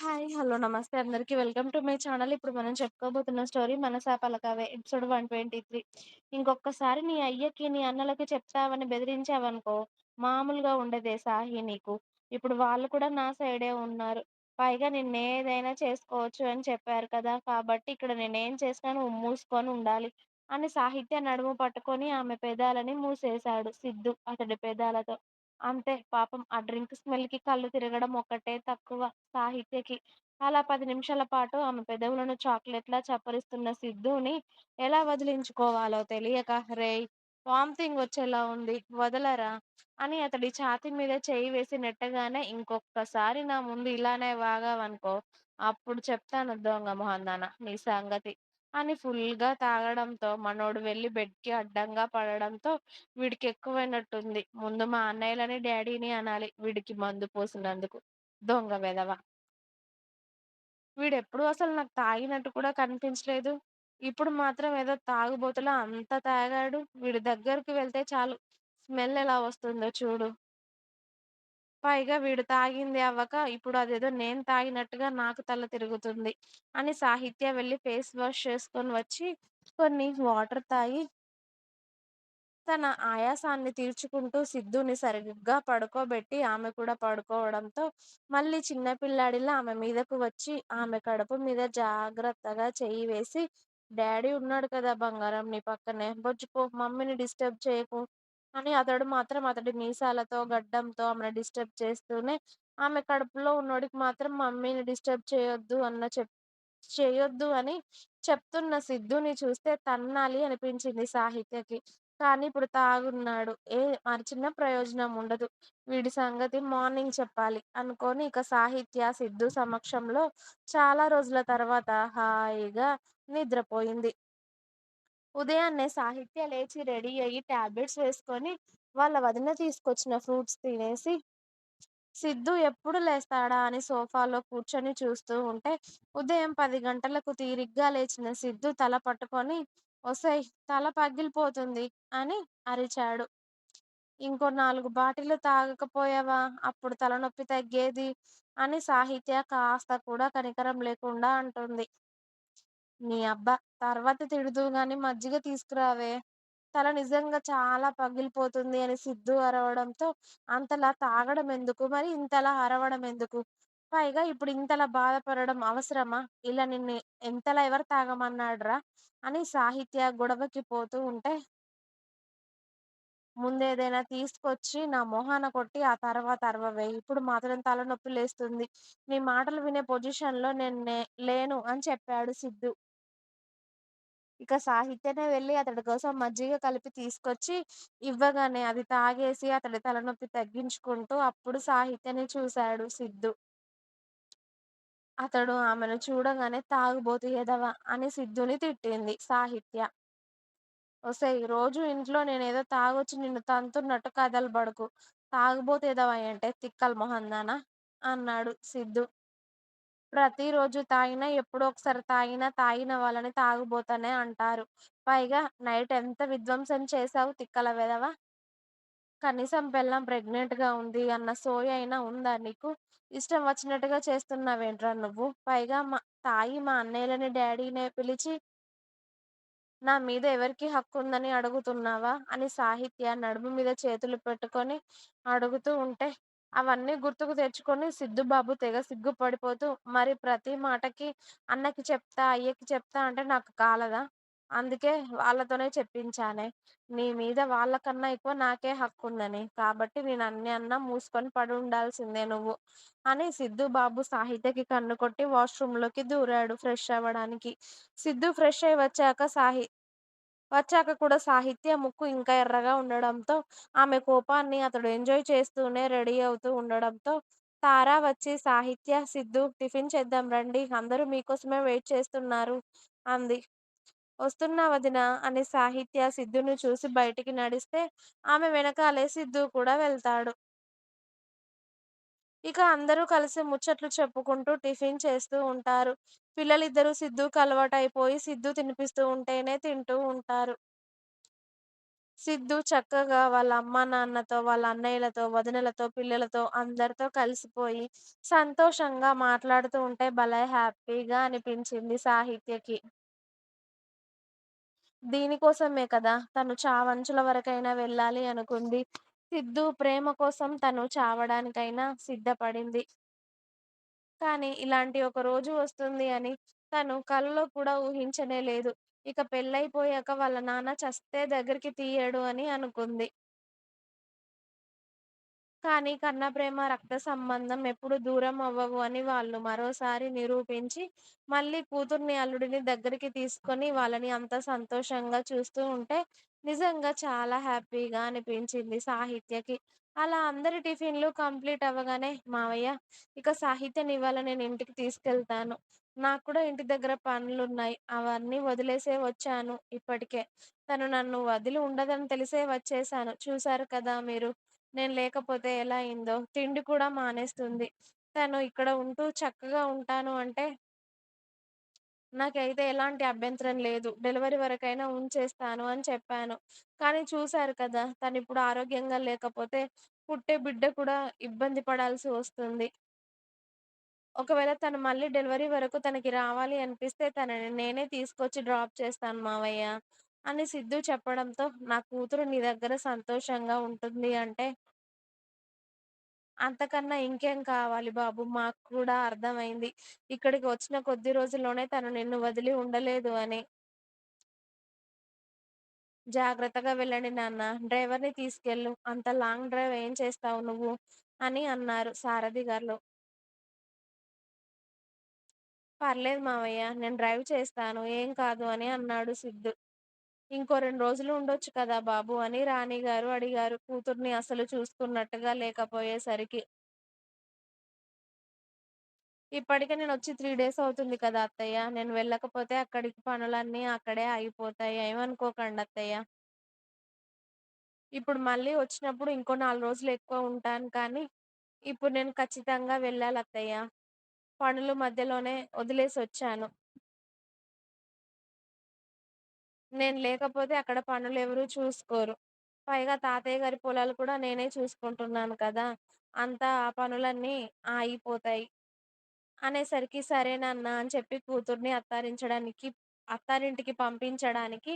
Hi. Hello. నమస్తే అందరికి. Welcome to my channel. ఇప్పుడు మనం చెప్పుకోబోతున్న స్టోరీ 'మనసా పలకవే' ఎపిసోడ్ 123. ఇంకొక్కసారి నీ అయ్యకి, నీ అన్నలకి చెప్తావని బెదిరించావనుకో, మామూలుగా ఉండదే సాహి నీకు. ఇప్పుడు వాళ్ళు కూడా నా సైడే ఉన్నారు. పైగా నిన్నేదైనా చేసుకోవచ్చు అని చెప్పారు కదా! కాబట్టి ఇక్కడ నేనేం చేసినా నువ్వు మూసుకొని ఉండాలి అని సాహిత్య నడుము పట్టుకొని ఆమె పెదాలని మూసేశాడు సిద్ధు అతడి పెదాలతో. అంతే పాపం ఆ డ్రింక్ స్మెల్‌కి కళ్ళు తిరగడం ఒక్కటే తక్కువ సాహిత్యకి. అలా 10 నిమిషాల పాటు ఆమె పెదవులను చాక్లెట్‌లా చప్పరిస్తున్న సిద్ధూని ఎలా వదిలించుకోవాలో తెలియక "రేయ్! వామిటింగ్ వచ్చేలా ఉంది వదలరా" అని అతడి ఛాతీ మీద చెయ్యి వేసి నెట్టగానే "ఇంకొక్కసారి నా ముందు ఇలానే వాగావనుకో అప్పుడు చెప్తాను దొంగ మొహందాన నీ సంగతి" అని ఫుల్‌గా తాగడంతో మనోడు వెళ్లి బెడ్‌కి అడ్డంగా పడడంతో వీడికెక్కువైనట్టుంది. ముందు మా అన్నయ్యలని, డ్యాడీని అనాలి వీడికి మందు పోసినందుకు. దొంగ వెధవ. వీడెప్పుడూ అసలు నాకు తాగినట్టు కూడా కనిపించలేదు. ఇప్పుడు మాత్రం ఏదో తాగుబోతులా అంత తాగాడు. వీడి దగ్గరికి వెళ్తే చాలు స్మెల్ ఎలా వస్తుందో చూడు. పైగా వీడు తాగింది అవ్వక ఇప్పుడు అదేదో నేను తాగినట్టుగా నాకు తల తిరుగుతుంది అని సాహిత్య వెళ్లి ఫేస్ వాష్ చేసుకొని వచ్చి కొన్ని వాటర్ తాగి తన ఆయాసాన్ని తీర్చుకుంటూ సిద్ధుని సరిగ్గా పడుకోబెట్టి ఆమె కూడా పడుకోవడంతో మళ్ళీ చిన్న పిల్లాడిలా ఆమె మీదకు వచ్చి ఆమె కడుపు మీద జాగ్రత్తగా చెయ్యి వేసి డాడీ ఉన్నాడు కదా బంగారం నీ పక్కనే బొజ్జుకో మమ్మీని డిస్టర్బ్ చేయకు అని అతడు మాత్రం అతడి మీసాలతో గడ్డంతో ఆమెను డిస్టర్బ్ చేస్తూనే ఆమె కడుపులో ఉన్నోడికి మాత్రం మమ్మీని డిస్టర్బ్ చేయొద్దు అని చెప్తున్న సిద్ధుని చూస్తే తన్నాలి అనిపించింది సాహిత్యకి. కానీ ఇప్పుడు తాగున్నాడు. అరిచినా ప్రయోజనం ఉండదు. వీడి సంగతి మార్నింగ్ చెప్పాలి అనుకోని ఇక సాహిత్య, సిద్ధు సమక్షంలో చాలా రోజుల తర్వాత హాయిగా నిద్రపోయింది. ఉదయాన్నే సాహిత్య లేచి రెడీ అయ్యి టాబ్లెట్స్ వేసుకొని వాళ్ళ వదిన తీసుకొచ్చిన ఫ్రూట్స్ తినేసి సిద్ధు ఎప్పుడు లేస్తాడా అని సోఫాలో కూర్చొని చూస్తూ ఉంటే ఉదయం 10 గంటలకు తీరిగ్గా లేచిన సిద్ధు తల పట్టుకొని ఒసేయ్ తల పగిలిపోతుంది అని అరిచాడు. ఇంకో 4 బాటిళ్లు తాగకపోయావా అప్పుడు తలనొప్పి తగ్గేది అని సాహిత్య కాస్త కూడా కనికరం లేకుండా అంటుంది. నీ అబ్బా! తర్వాత తిడుదువు గాని మజ్జిగ తీసుకురావే. తల నిజంగా చాలా పగిలిపోతుంది అని సిద్ధు అరవడంతో, అంతలా తాగడం ఎందుకు? మరి ఇంతలా అరవడం ఎందుకు? పైగా ఇప్పుడు ఇంతలా బాధపడడం అవసరమా? ఇలా నిన్ను ఎంతలా ఎవరు తాగమన్నాడురా? అని సాహిత్య గొడవకి పోతూ ఉంటే, ముందేదైనా తీసుకొచ్చి నా మొహాన కొట్టి ఆ తర్వాత అరవవే. ఇప్పుడు మాత్రం తలనొప్పి లేస్తుంది. నీ మాటలు వినే పొజిషన్‌లో లేను అని చెప్పాడు సిద్ధు. ఇక సాహిత్యనే వెళ్లి అతడి కోసం మజ్జిగ కలిపి తీసుకొచ్చి ఇవ్వగానే అది తాగేసి అతడి తలనొప్పి తగ్గించుకుంటూ అప్పుడు సాహిత్యని చూశాడు సిద్ధు. అతడు ఆమెను చూడగానే తాగుబోతు ఎదవ అని సిద్ధుని తిట్టింది సాహిత్య. ఒసేయ్! రోజూ ఇంట్లో నేనేదో తాగొచ్చి నిన్ను తంతున్నట్టు కథలు బడకు. తాగుబోతు ఎదవ ఏంటే తిక్కల మొహందాన అన్నాడు సిద్ధు. ప్రతిరోజు తాగినా, ఎప్పుడో ఒకసారి తాగినా, తాగిన వాళ్ళని తాగుబోతనే అంటారు. పైగా నైట్ ఎంత విధ్వంసం చేశావు తిక్కల వెధవ. కనీసం పెళ్ళాం ప్రెగ్నెంట్‌గా ఉంది అన్న సోయి అయినా ఉందా నీకు? ఇష్టం వచ్చినట్టుగా చేస్తున్నావేంట్రా నువ్వు? పైగా తాగి మా అన్నయ్యలని, డ్యాడీని పిలిచి నా మీద ఎవరికి హక్కుందని అడుగుతున్నావా? అని సాహిత్య నడుము మీద చేతులు పెట్టుకొని అడుగుతూ ఉంటే, అవన్నీ గుర్తుకు తెచ్చుకొని సిద్ధుబాబు తెగ సిగ్గుపడిపోతూ, మరి ప్రతి మాటకి అన్నకి చెప్తా, అయ్యకి చెప్తా అంటే నాకు కాలదా? అందుకే వాళ్ళతోనే చెప్పించానే. నీ మీద వాళ్ళకన్నా ఎక్కువ నాకే హక్కుందని. కాబట్టి నేను అన్నీ అన్నా మూసుకొని పడుండాల్సిందే నువ్వు. అని సిద్ధుబాబు సాహిత్యకి కన్ను కొట్టి వాష్‌రూమ్‌లోకి దూరాడు ఫ్రెష్ అవ్వడానికి. సిద్ధు ఫ్రెష్ అయ్యి వచ్చాక కూడా సాహిత్య ముక్కు ఇంకా ఎర్రగా ఉండడంతో, ఆమె కోపాన్ని అతడు ఎంజాయ్ చేస్తూనే రెడీ అవుతూ ఉండడంతో, తార వచ్చి సాహిత్య, సిద్ధు టిఫిన్ చేద్దాం రండి. అందరూ మీకోసమే వెయిట్ చేస్తున్నారు అంది. వస్తున్నా వదినా అని సాహిత్య సిద్ధుని చూసి బయటికి నడిస్తే, ఆమె వెనకాలే సిద్ధు కూడా వెళ్తాడు. ఇక అందరూ కలిసి ముచ్చట్లు చెప్పుకుంటూ టిఫిన్ చేస్తూ ఉంటారు. పిల్లలిద్దరూ సిద్ధుకి అలవాటైపోయి సిద్ధు తినిపిస్తూ ఉంటేనే తింటూ ఉంటారు. సిద్ధు చక్కగా వాళ్ళ అమ్మానాన్నతో, వాళ్ళ అన్నయ్యలతో, వదినలతో, పిల్లలతో అందరితో కలిసిపోయి సంతోషంగా మాట్లాడుతూ ఉంటే భలే హ్యాపీగా అనిపించింది సాహిత్యకి. దీనికోసమే కదా తను చావంచుల వరకైనా వెళ్ళాలి అనుకుంది. సిద్ధు ప్రేమ కోసం తను చావడానికైనా సిద్ధపడింది. కానీ ఇలాంటి ఒక రోజు వస్తుంది అని తను కలలో కూడా ఊహించనే లేదు. ఇక పెళ్లయిపోయాక వాళ్ళ నాన్న చస్తే దగ్గరికి తీయడు అని అనుకుంది. కానీ కన్నప్రేమ, రక్త సంబంధం ఎప్పుడు దూరం అవ్వవు అని వాళ్ళు మరోసారి నిరూపించి, మళ్ళీ కూతుర్ని, అల్లుడిని దగ్గరికి తీసుకొని వాళ్ళని అంత సంతోషంగా చూస్తూ ఉంటే నిజంగా చాలా హ్యాపీగా అనిపించింది సాహిత్యకి. అలా అందరి టిఫిన్‌లు కంప్లీట్ అవ్వగానే, "మావయ్య ఇక సాహిత్యని ఇవాళ నేను ఇంటికి తీసుకెళ్తాను. నాకు కూడా ఇంటి దగ్గర పనులున్నాయి. అవన్నీ వదిలేసే వచ్చాను ఇప్పటికే. తను నన్ను వదిలి ఉండదని తెలిసే వచ్చేసాను. చూసారు కదా మీరు." నేను లేకపోతే ఎలా అయిందో. తిండి కూడా మానేస్తుంది. తను ఇక్కడ ఉంటూ చక్కగా ఉంటాను అంటే, నాకైతే ఎలాంటి అభ్యంతరం లేదు. డెలివరీ వరకైనా ఉంచేస్తాను అని చెప్పాను. కానీ చూసారు కదా! తనిప్పుడు ఆరోగ్యంగా లేకపోతే పుట్టే బిడ్డ కూడా ఇబ్బంది పడాల్సి వస్తుంది. ఒకవేళ తను మళ్ళీ డెలివరీ వరకు తనకి రావాలి అనిపిస్తే తనని నేనే తీసుకొచ్చి డ్రాప్ చేస్తాను మావయ్య అని సిద్ధు చెప్పడంతో, నా కూతురు నీ దగ్గర సంతోషంగా ఉంటుంది అంటే అంతకన్నా ఇంకేం కావాలి బాబు! మాకు కూడా అర్థమైంది. ఇక్కడికి వచ్చిన కొద్ది రోజుల్లోనే తను నిన్ను వదిలి ఉండలేదు అని. జాగ్రత్తగా వెళ్ళండి నాన్న. డ్రైవర్‌ని తీసుకెళ్ళు. అంత లాంగ్ డ్రైవ్ ఏం చేస్తావు నువ్వు? అని అన్నారు సారథి గారు. పర్లేదు మావయ్య. నేను డ్రైవ్ చేస్తాను. ఏం కాదు అని అన్నాడు సిద్ధు. ఇంకో 2 రోజులు ఉండొచ్చు కదా బాబు! అని రాణిగారు అడిగారు. కూతుర్ని అసలు చూసుకున్నట్టుగా లేకపోయేసరికి. ఇప్పటికే నేనొచ్చి 3 డేస్ అవుతుంది కదా అత్తయ్య. నేను వెళ్ళకపోతే అక్కడికి పనులన్నీ అక్కడే ఆగిపోతాయి. ఏమనుకోకండి అత్తయ్య. ఇప్పుడు మళ్ళీ వచ్చినప్పుడు ఇంకో 4 రోజులు ఎక్కువ ఉంటాను కానీ, ఇప్పుడు నేను ఖచ్చితంగా వెళ్ళాలి అత్తయ్య. పనులు మధ్యలోనే వదిలేసొచ్చాను. నేను లేకపోతే అక్కడ పనులెవరు చూసుకోరు. పైగా తాతయ్య గారి పొలాలు కూడా నేనే చూసుకుంటున్నాను కదా! అంతా ఆ పనులన్నీ ఆగిపోతాయి. అనేసరికి సరే నాన్న అని చెప్పి కూతుర్ని అత్తారింటికి పంపించడానికి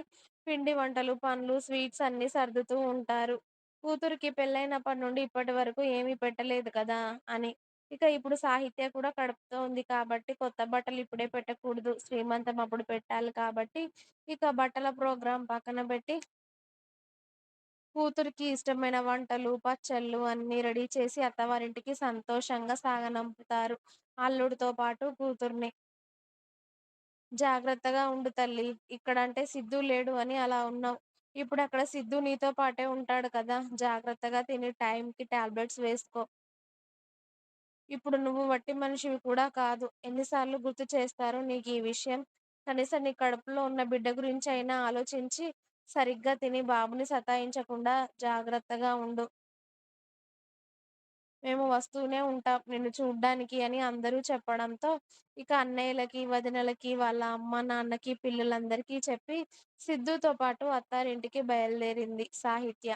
పిండి వంటలు, పండ్లు, స్వీట్స్ అన్నీ సర్దుతూ ఉంటారు. కూతురికి పెళ్ళైనప్పటి నుండి ఇప్పటి వరకు ఏమీ పెట్టలేదు కదా అని. ఇక ఇప్పుడు సాహిత్య కూడా కడుపుతో ఉంది కాబట్టి కొత్త బట్టలు ఇప్పుడే పెట్టకూడదు. శ్రీమంతం అప్పుడు పెట్టాలి కాబట్టి ఇక బట్టల ప్రోగ్రాం పక్కన పెట్టి కూతురికి ఇష్టమైన వంటలు, పచ్చళ్ళు అన్నీ రెడీ చేసి అత్తవారింటికి సంతోషంగా సాగనంపుతారు. అల్లుడితో పాటు కూతుర్ని. జాగ్రత్తగా ఉండు తల్లి. ఇక్కడంటే సిద్ధు లేడు అని అలా ఉన్నావు. ఇప్పుడక్కడ సిద్ధు నీతో పాటే ఉంటాడు కదా! జాగ్రత్తగా తిని టైంకి టాబ్లెట్స్ వేసుకో. ఇప్పుడు నువ్వు వట్టి మనిషివి కూడా కాదు. ఎన్ని సార్లు గుర్తు చేస్తారో నీకీ విషయం? కనీసం నీ కడుపులో ఉన్న బిడ్డ గురించైనా ఆలోచించి సరిగ్గా తిని బాబుని సతాయించకుండా జాగ్రత్తగా ఉండు. మేము వస్తూనే ఉంటాం నిన్ను చూడ్డానికి అని అందరూ చెప్పడంతో, ఇక అన్నయ్యలకి, వదినలకి, వాళ్ళ అమ్మ, నాన్నకి, పిల్లలందరికీ చెప్పి సిద్ధుతో పాటు అత్తారింటికి బయలుదేరింది సాహిత్య.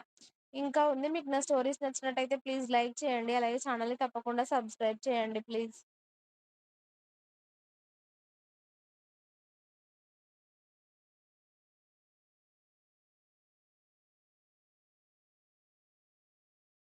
ఇంకా ఉంది. మీకు నా స్టోరీస్ నచ్చినట్టయితే ప్లీజ్ లైక్ చేయండి. అలాగే ఛానెల్‌ని తప్పకుండా సబ్స్క్రైబ్ చేయండి ప్లీజ్.